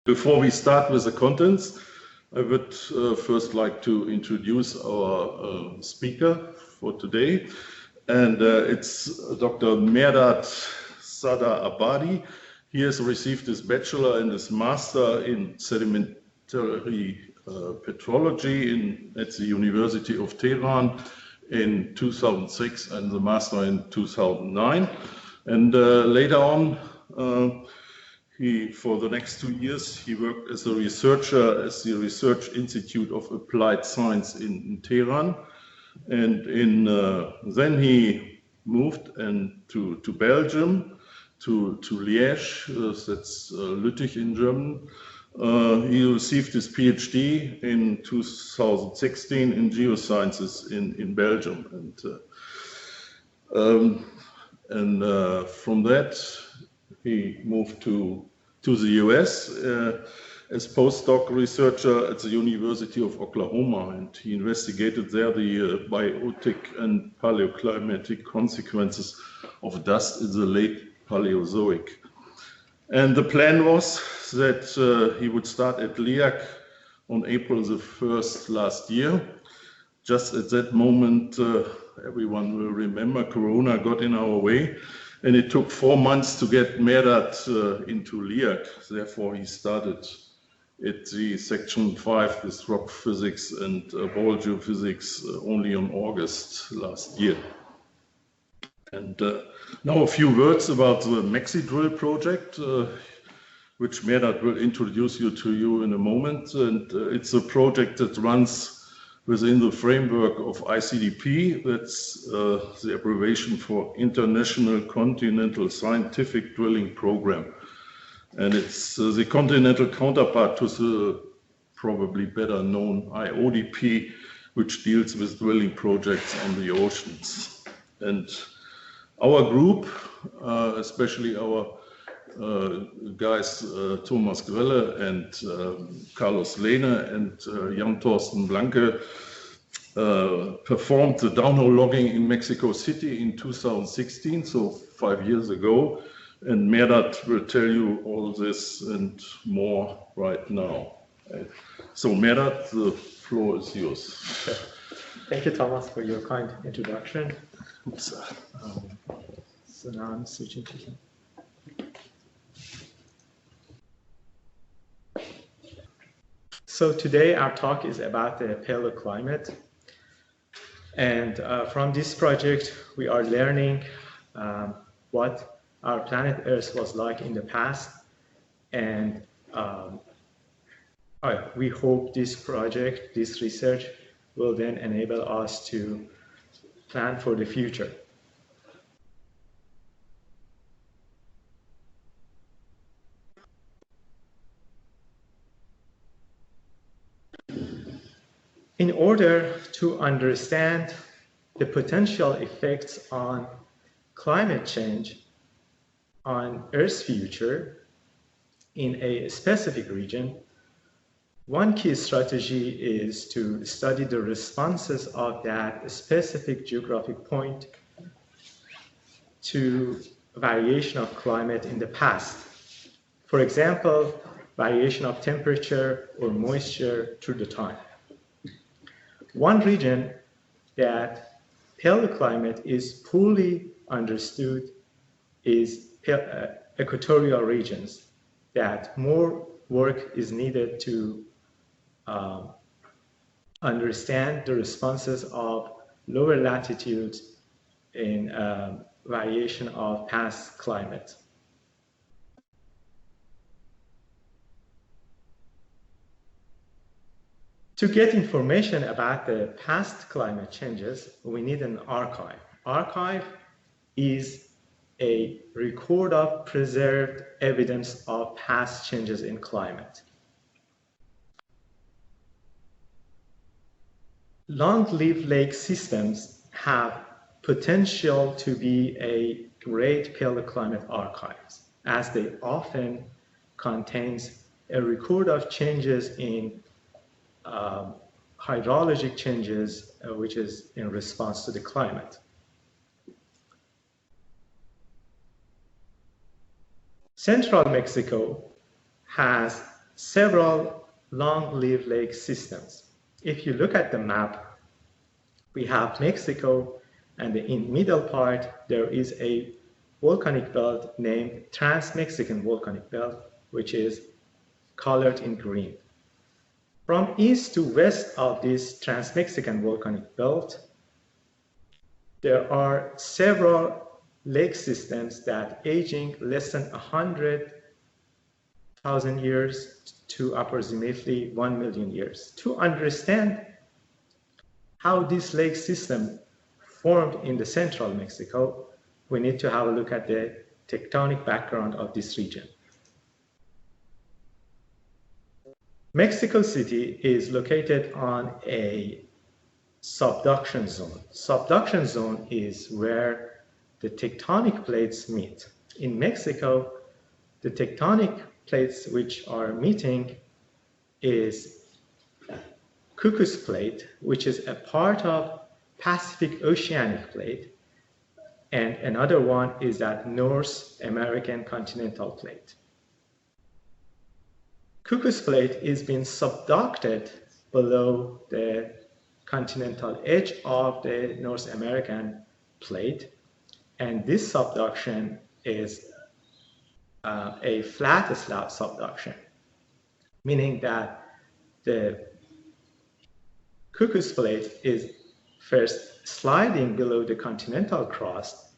Before we start with the contents, I would first like to introduce our speaker for today. And it's Dr. Mehrdad Sardar Abadi. He has received his bachelor and his master in sedimentary petrology at the University of Tehran in 2006 and the master in 2009. And later on, for the next 2 years, he worked as a researcher at the Research Institute of Applied Science in Tehran. And then he moved to Belgium, to Liège, that's Lüttich in German. He received his PhD in 2016 in geosciences in Belgium. And from that, he moved to the US as postdoc researcher at the University of Oklahoma, and he investigated there the biotic and paleoclimatic consequences of dust in the late Paleozoic. And the plan was that he would start at LIAG on April the 1st last year. Just at that moment, everyone will remember, Corona got in our way. And it took 4 months to get Mehrdad into LIAG. Therefore, he started at the section 5 with rock physics and borehole geophysics only on August last year. And now a few words about the MexiDrill project, which Mehrdad will introduce you to in a moment. And it's a project that runs within the framework of ICDP, that's the abbreviation for International Continental Scientific Drilling Program. And it's the continental counterpart to the probably better known IODP, which deals with drilling projects on the oceans. And our group, especially our guys Thomas Grelle and Carlos Lehne and Jan Thorsten Blanke performed the downhole logging in Mexico City in 2016, so 5 years ago. And Mehrdad will tell you all this and more right now. So Mehrdad, the floor is yours. Thank you, Thomas, for your kind introduction. So now I'm switching to him. So today our talk is about the paleoclimate, and from this project we are learning what our planet Earth was like in the past, and we hope this project, this research, will then enable us to plan for the future. In order to understand the potential effects on climate change on Earth's future in a specific region, one key strategy is to study the responses of that specific geographic point to variation of climate in the past. For example, variation of temperature or moisture through the time. One region that paleoclimate is poorly understood is equatorial regions, that more work is needed to understand the responses of lower latitudes in variation of past climate. To get information about the past climate changes, we need an archive. Archive is a record of preserved evidence of past changes in climate. Long-lived lake systems have potential to be a great paleoclimate archives, as they often contains a record of changes in hydrologic changes, which is in response to the climate. Central Mexico has several long-lived lake systems. If you look at the map, we have Mexico, and in middle part, there is a volcanic belt named Trans-Mexican Volcanic Belt, which is colored in green. From east to west of this Trans-Mexican Volcanic Belt, there are several lake systems that aging less than 100,000 years to approximately 1 million years. To understand how this lake system formed in the central Mexico, we need to have a look at the tectonic background of this region. Mexico City is located on a subduction zone. Subduction zone is where the tectonic plates meet. In Mexico, the tectonic plates which are meeting is Cocos Plate, which is a part of Pacific Oceanic Plate, and another one is that North American Continental Plate. Cocos Plate is being subducted below the continental edge of the North American Plate, and this subduction is a flat slab subduction, meaning that the Cocos Plate is first sliding below the continental crust,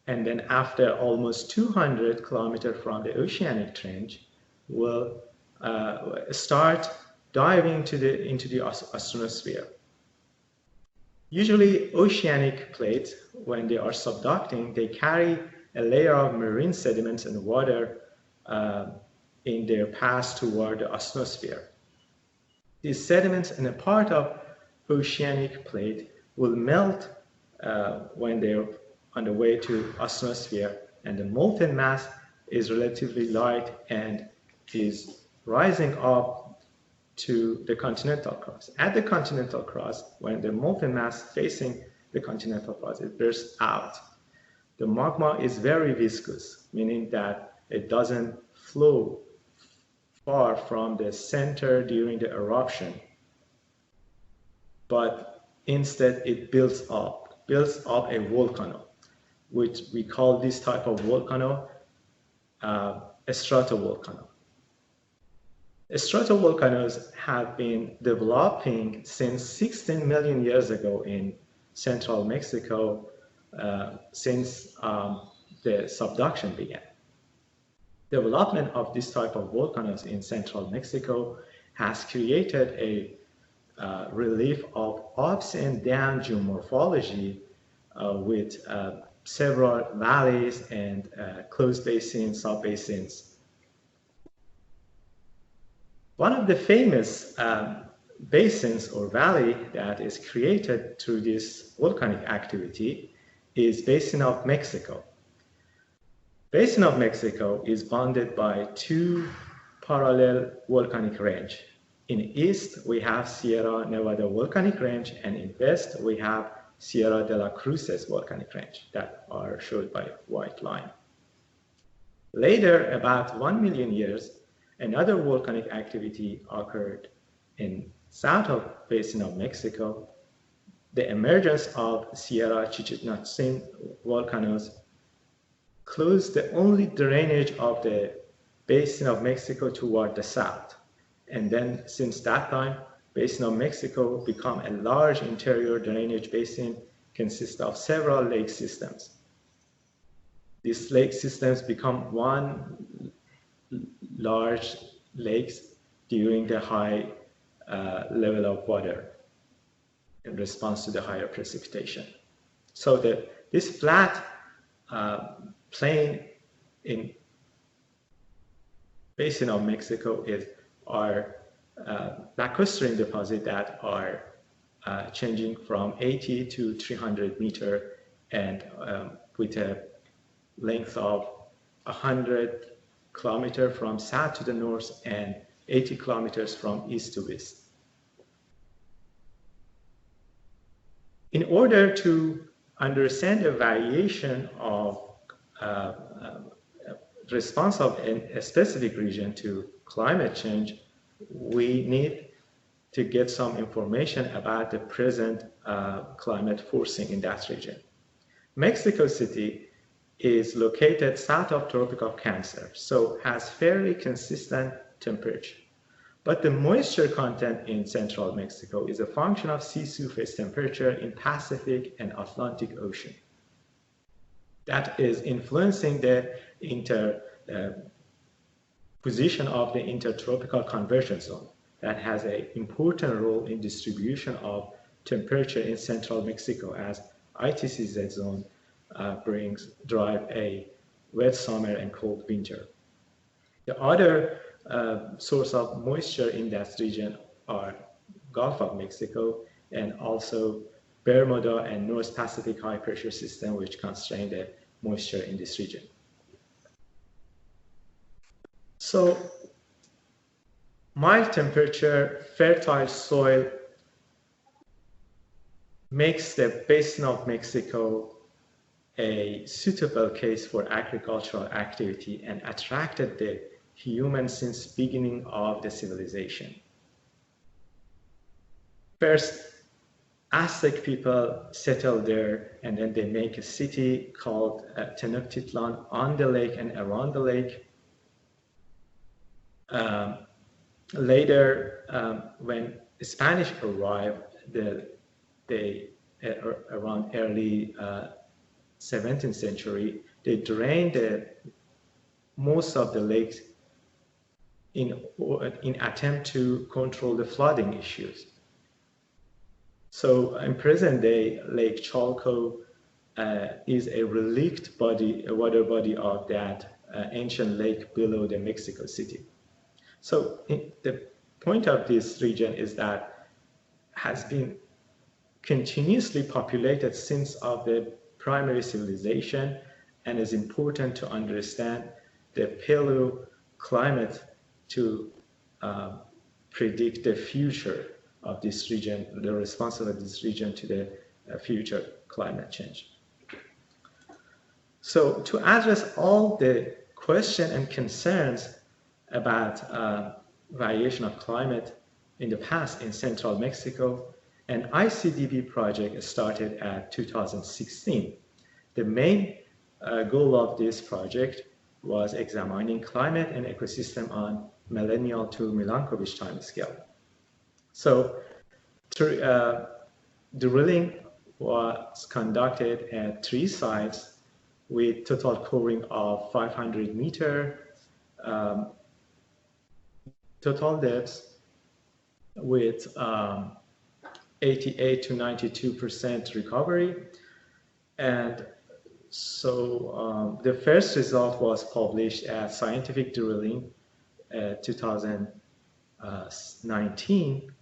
and then after almost 200 kilometers from the oceanic trench will start diving into the astrosphere. Usually oceanic plates, when they are subducting, they carry a layer of marine sediments and water in their path toward the astrosphere. These sediments and a part of oceanic plate will melt when they're on the way to astrosphere, and the molten mass is relatively light and is rising up to the continental crust. At the continental crust, when the molten mass facing the continental crust, it bursts out. The magma is very viscous, meaning that it doesn't flow far from the center during the eruption, but instead it builds up a volcano, which we call this type of volcano a stratovolcano. Stratovolcanoes have been developing since 16 million years ago in central Mexico, since the subduction began. Development of this type of volcanoes in central Mexico has created a relief of ups and down geomorphology with several valleys and closed basins, subbasins. One of the famous basins or valley that is created through this volcanic activity is Basin of Mexico. Basin of Mexico is bounded by two parallel volcanic range. In east, we have Sierra Nevada volcanic range, and in west, we have Sierra de la Cruces volcanic range that are showed by white line. Later, about 1 million years, another volcanic activity occurred in south of Basin of Mexico. The emergence of Sierra Chichen volcanoes closed the only drainage of the Basin of Mexico toward the south. And then since that time, Basin of Mexico became a large interior drainage basin consist of several lake systems. These lake systems become one large lakes during the high level of water in response to the higher precipitation. So this flat plain in Basin of Mexico are lacustrine deposits that are changing from 80 to 300 meters and with a length of 100 kilometers from south to the north and 80 kilometers from east to west. In order to understand the variation of response of a specific region to climate change, we need to get some information about the present climate forcing in that region. Mexico City is located south of Tropic of Cancer, so has fairly consistent temperature. But the moisture content in central Mexico is a function of sea surface temperature in Pacific and Atlantic Ocean. That is influencing the position of the intertropical convergence zone that has an important role in distribution of temperature in central Mexico, as ITCZ zone drive a wet summer and cold winter. The other source of moisture in that region are Gulf of Mexico and also Bermuda and North Pacific high pressure system, which constrain the moisture in this region. So mild temperature, fertile soil makes the Basin of Mexico a suitable case for agricultural activity and attracted the humans since beginning of the civilization. First, Aztec people settled there, and then they make a city called Tenochtitlan on the lake and around the lake. Later, when the Spanish arrived, around early 17th century, they drained most of the lakes in attempt to control the flooding issues. So in present day, Lake Chalco is a relict body, a water body of that ancient lake below the Mexico City. So the point of this region is that has been continuously populated since of the primary civilization, and is important to understand the paleoclimate to predict the future of this region, the response of this region to the future climate change. So to address all the questions and concerns about variation of climate in the past in central Mexico, an ICDP project started at 2016. The main goal of this project was examining climate and ecosystem on millennial to Milankovitch timescale. So drilling was conducted at 3 sites with total coring of 500 meters, total depths with 88 to 92% recovery. And so the first result was published at Scientific Drilling 2019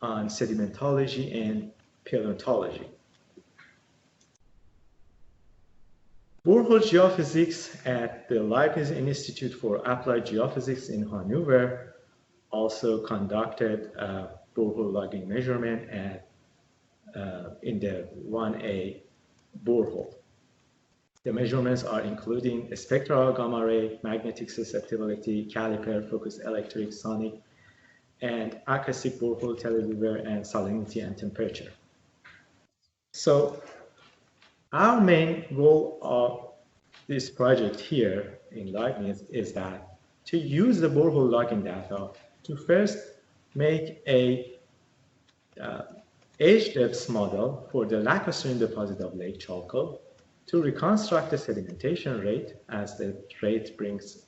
on sedimentology and paleontology. Borehole Geophysics at the LIAG-Institut for Applied Geophysics in Hanover also conducted borehole logging measurement in the 1A borehole. The measurements are including spectral Gammaray, magnetic susceptibility, caliper, focused electric, sonic, and acoustic borehole teleweaver, and salinity and temperature. So our main goal of this project here in Leibniz is that to use the borehole logging data to first make a age depth model for the lacustrine deposit of Lake Chalco, to reconstruct the sedimentation rate, as the rate brings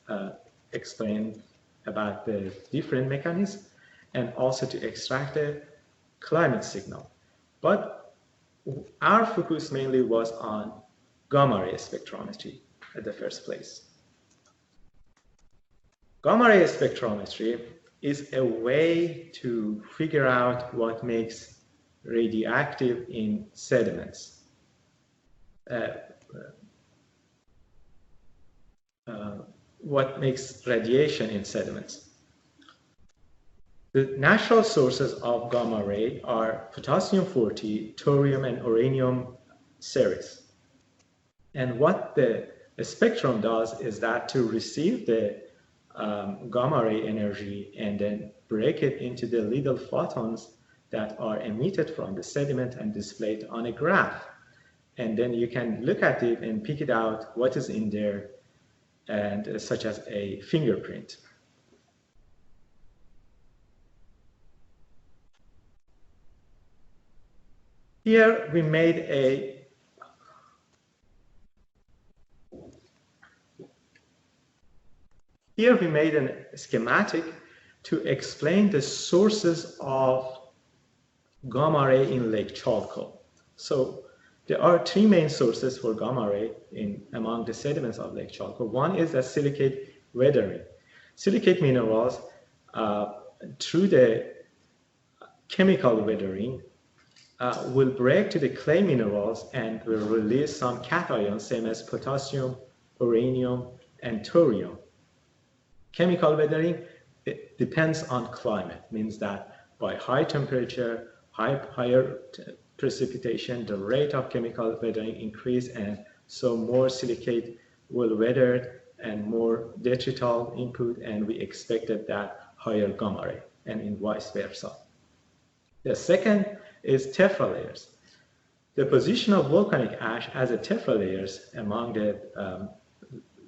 explain about the different mechanisms, and also to extract the climate signal. But our focus mainly was on Gammaray spectrometry at the first place. Gammaray spectrometry is a way to figure out what makes radioactive in sediments. What makes radiation in sediments. The natural sources of gamma ray are potassium-40, thorium, and uranium series. And what the spectrum does is that to receive the gamma ray energy and then break it into the little photons that are emitted from the sediment and displayed on a graph. And then you can look at it and pick it out what is in there, and such as a fingerprint. Here we made a schematic to explain the sources of gamma ray in Lake Chalco. So there are three main sources for gamma ray among the sediments of Lake Chalco. One is the silicate weathering. Silicate minerals, through the chemical weathering, will break to the clay minerals and will release some cations, same as potassium, uranium, and thorium. Chemical weathering, it depends on climate, means that by high temperature, higher precipitation, the rate of chemical weathering increase, and so more silicate will weather and more detrital input, and we expected that higher gamma ray, and in vice versa. The second is tephra layers. The position of volcanic ash as a tephra layers among the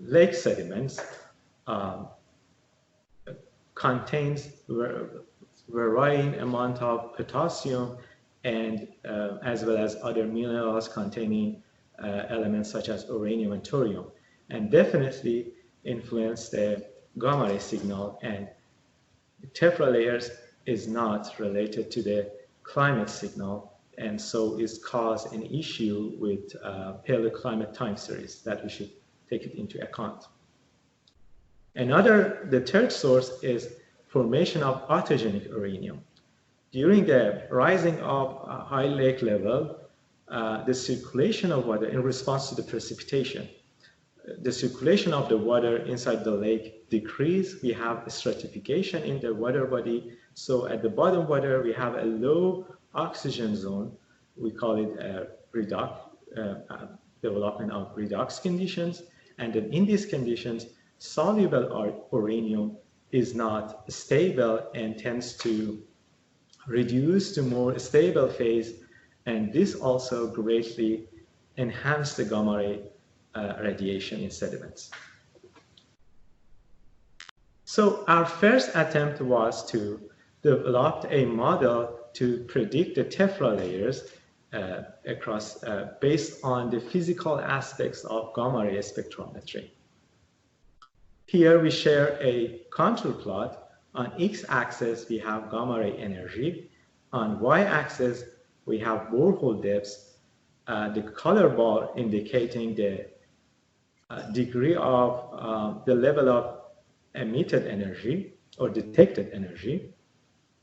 lake sediments contains varying amount of potassium and as well as other minerals containing elements such as uranium and thorium, and definitely influence the gamma ray signal. And the tephra layers is not related to the climate signal, and so is cause an issue with paleoclimate time series that we should take it into account. The third source is formation of autogenic uranium. During the rising of high lake level, the circulation of water in response to the precipitation, the circulation of the water inside the lake decrease. We have a stratification in the water body. So at the bottom water, we have a low oxygen zone. We call it a development of redox conditions. And then in these conditions, soluble uranium is not stable and tends to reduce to more stable phase, and this also greatly enhances the gamma ray radiation in sediments. So our first attempt was to develop a model to predict the tephra layers based on the physical aspects of gamma ray spectrometry. Here we share a contour plot. On x-axis, we have gamma ray energy. On y-axis, we have borehole depths. The color bar indicating the degree of the level of emitted energy or detected energy.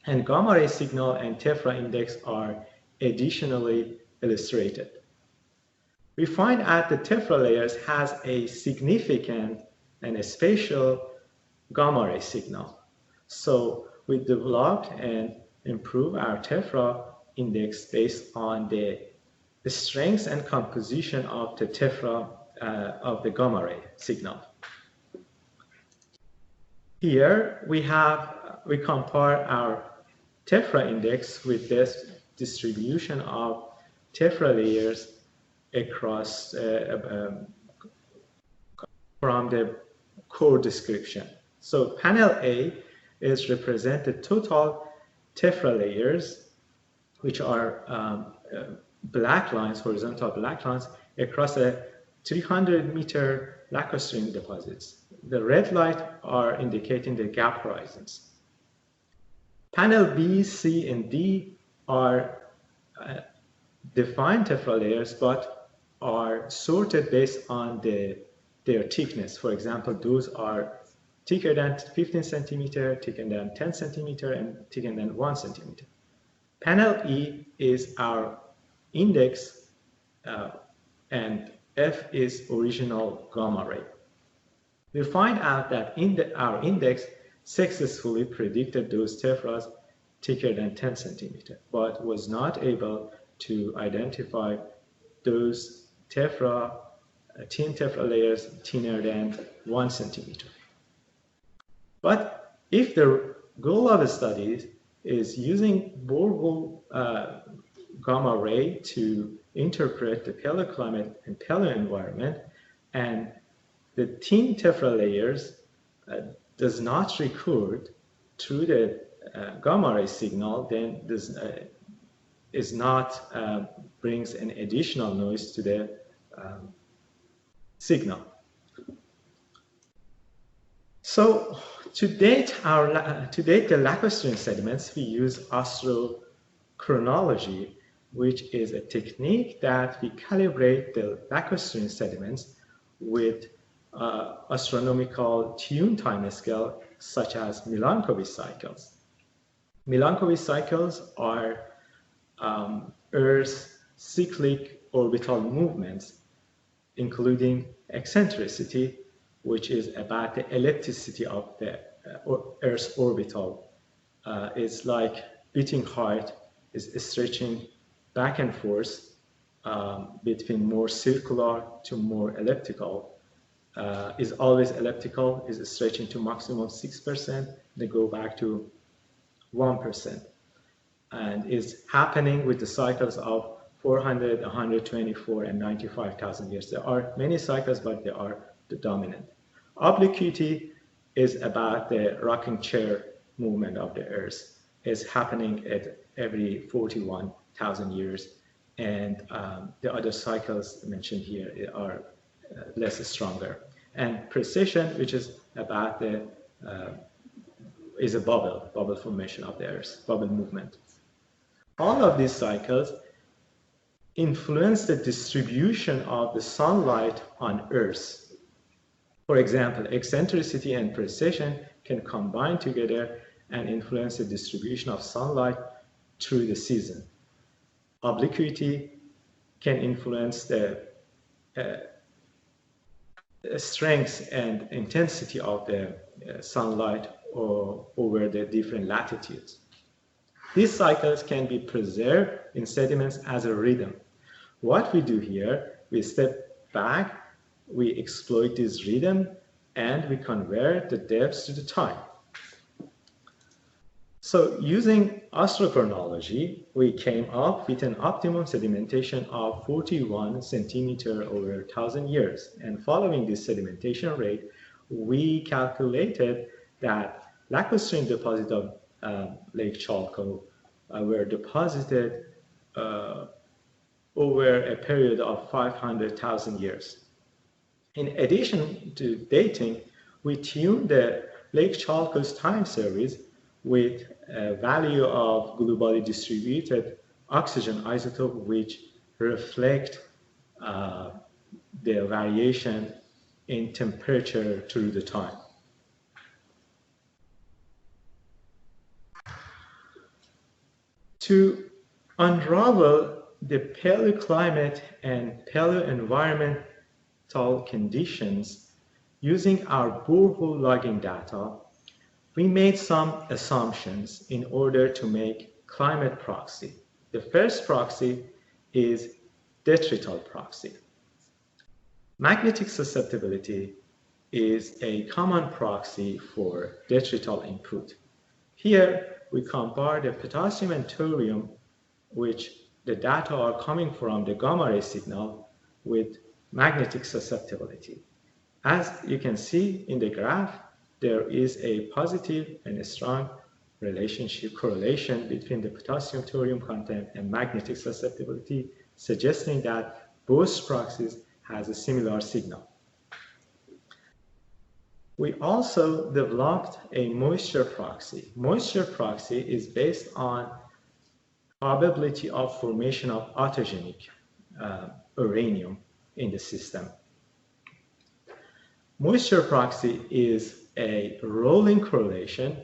And gamma ray signal and tephra index are additionally illustrated. We find out the tephra layers has a significant and a spatial gamma ray signal. So we developed and improved our tephra index based on the strength and composition of the tephra of the gamma ray signal. Here we compare our tephra index with this distribution of tephra layers across from the core description. So panel A is represent the total tephra layers, which are black lines, horizontal black lines, across a 300-meter lacustrine deposits. The red light are indicating the gap horizons. Panel B, C, and D are defined tephra layers, but are sorted based on their thickness. For example, those are thicker than 15 centimeter, thicker than 10 centimeter, and thicker than 1 centimeter. Panel E is our index, and F is original gamma ray. We find out that our index successfully predicted those tephras thicker than 10 centimeter, but was not able to identify those thin tephra layers thinner than 1 centimeter. But if the goal of the studies is using borehole gamma ray to interpret the paleoclimate and paleoenvironment, and the thin Tephra layers does not record through the gamma ray signal, then this is not brings an additional noise to the signal. So to date the lacustrine sediments, we use astrochronology, which is a technique that we calibrate the lacustrine sediments with astronomical tune time scale, such as Milankovitch cycles. Milankovitch cycles are Earth's cyclic orbital movements, including eccentricity, which is about the ellipticity of the Earth's orbital. It's like beating heart is stretching back and forth between more circular to more elliptical. Is always elliptical, is stretching to maximum 6%, they go back to 1%. And is happening with the cycles of 400, 124, and 95,000 years. There are many cycles, but they are the dominant. Obliquity is about the rocking chair movement of the Earth. It's happening at every 41,000 years. And the other cycles mentioned here are less stronger. And precession, which is about the, is a bubble formation of the Earth, bubble movement. All of these cycles influence the distribution of the sunlight on Earth. For example, eccentricity and precession can combine together and influence the distribution of sunlight through the season. Obliquity can influence the strength and intensity of the sunlight over the different latitudes. These cycles can be preserved in sediments as a rhythm. What we do here, we step back, we exploit this rhythm, and we convert the depths to the time. So using astrochronology, we came up with an optimum sedimentation of 41 centimeter over 1,000 years. And following this sedimentation rate, we calculated that lacustrine deposit of Lake Chalco were deposited over a period of 500,000 years. In addition to dating, we tuned the Lake Chalco's time series with a value of globally distributed oxygen isotope, which reflect the variation in temperature through the time. To unravel the paleoclimate and paleoenvironmental conditions using our borehole logging data, we made some assumptions in order to make climate proxy. The first proxy is detrital proxy. Magnetic susceptibility is a common proxy for detrital input. Here, we compare the potassium and thorium, which the data are coming from the gamma ray signal, with magnetic susceptibility. As you can see in the graph, there is a positive and a strong correlation between the potassium thorium content and magnetic susceptibility, suggesting that both proxies has a similar signal. We also developed a moisture proxy. Moisture proxy is based on probability of formation of autogenic uranium in the system. Moisture proxy is a rolling correlation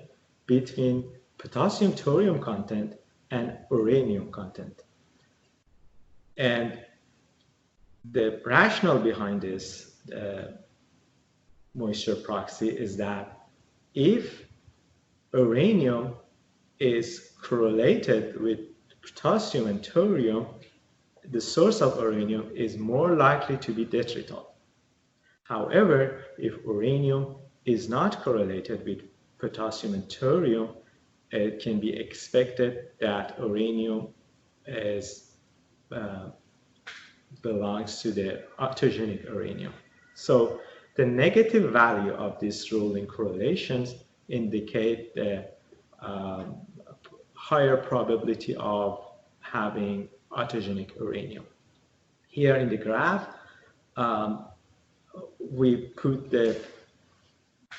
between potassium thorium content and uranium content. And the rationale behind this moisture proxy is that if uranium is correlated with potassium and thorium, the source of uranium is more likely to be detrital. However, if uranium is not correlated with potassium and thorium, it can be expected that uranium belongs to the autogenic uranium. So the negative value of these rolling correlations indicate the higher probability of having autogenic uranium. Here in the graph, we put the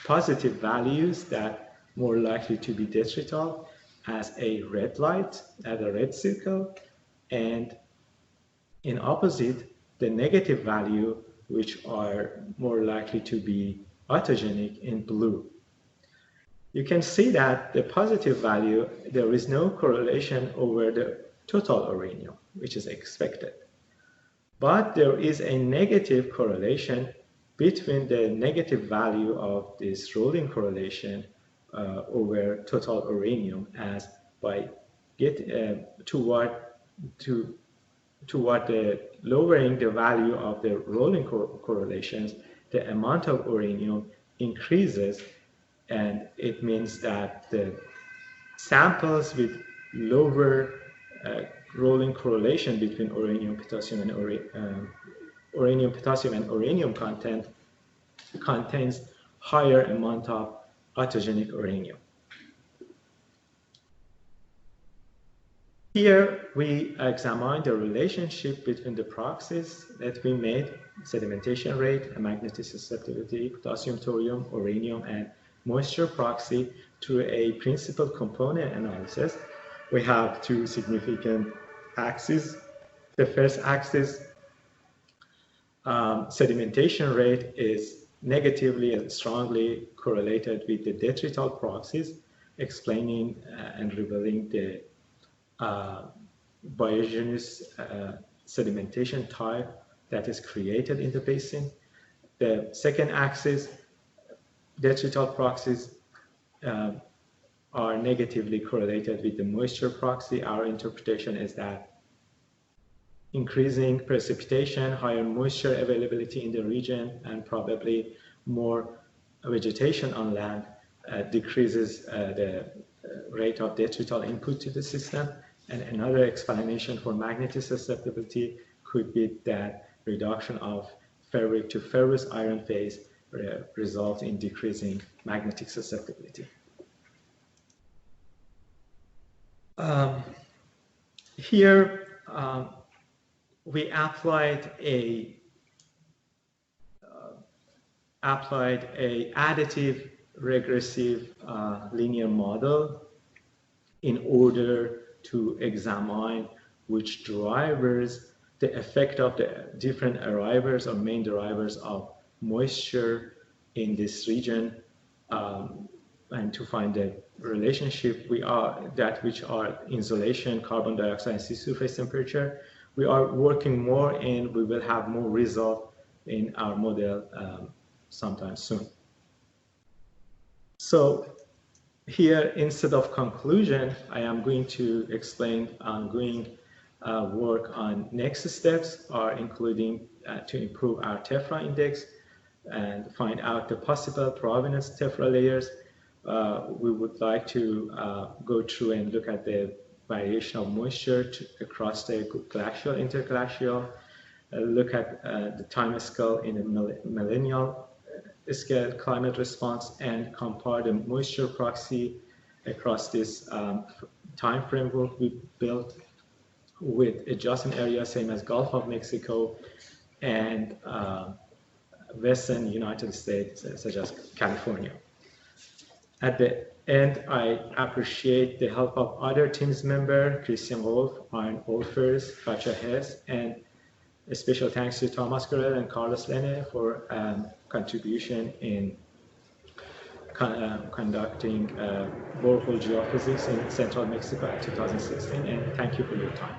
positive values that more likely to be detrital as a red light, as a red circle, and in opposite, the negative value, which are more likely to be autogenic, in blue. You can see that the positive value, there is no correlation over the total uranium, which is expected. But there is a negative correlation between the negative value of this rolling correlation over total uranium, as by toward the lowering the value of the rolling correlations, the amount of uranium increases, and it means that the samples with lower rolling correlation between uranium, potassium, and uranium content contains higher amount of autogenic uranium. Here we examine the relationship between the proxies that we made, sedimentation rate, magnetic susceptibility, potassium, thorium, uranium, and moisture proxy, through a principal component analysis. We have two significant axes. The first axis, sedimentation rate, is negatively and strongly correlated with the detrital proxies, explaining and revealing the biogenous sedimentation type that is created in the basin. The second axis, detrital proxies, are negatively correlated with the moisture proxy. Our interpretation is that increasing precipitation, higher moisture availability in the region, and probably more vegetation on land decreases the rate of detrital input to the system. And another explanation for magnetic susceptibility could be that reduction of ferric to ferrous iron phase results in decreasing magnetic susceptibility. Here we applied a additive regressive linear model in order to examine which drivers, the effect of the different arrivals or main drivers of moisture in this region, and to find the relationship which are insolation, carbon dioxide, and sea surface temperature. We are working more, and we will have more result in our model sometime soon. So here, instead of conclusion, I am going to explain ongoing work on next steps, are including to improve our Tephra index and find out the possible provenance Tephra layers. We would like to go through and look at the variation of moisture across the glacial, interglacial, look at the time scale in a millennial scale climate response, and compare the moisture proxy across this time framework we built with adjacent areas same as Gulf of Mexico and Western United States such as California. At the end, I appreciate the help of other teams member, Christian Wolf, Arne Olfers, Katja Hess, and a special thanks to Thomas Gorel and Carlos Lene for contribution in conducting borehole geophysics in central Mexico in 2016, and thank you for your time.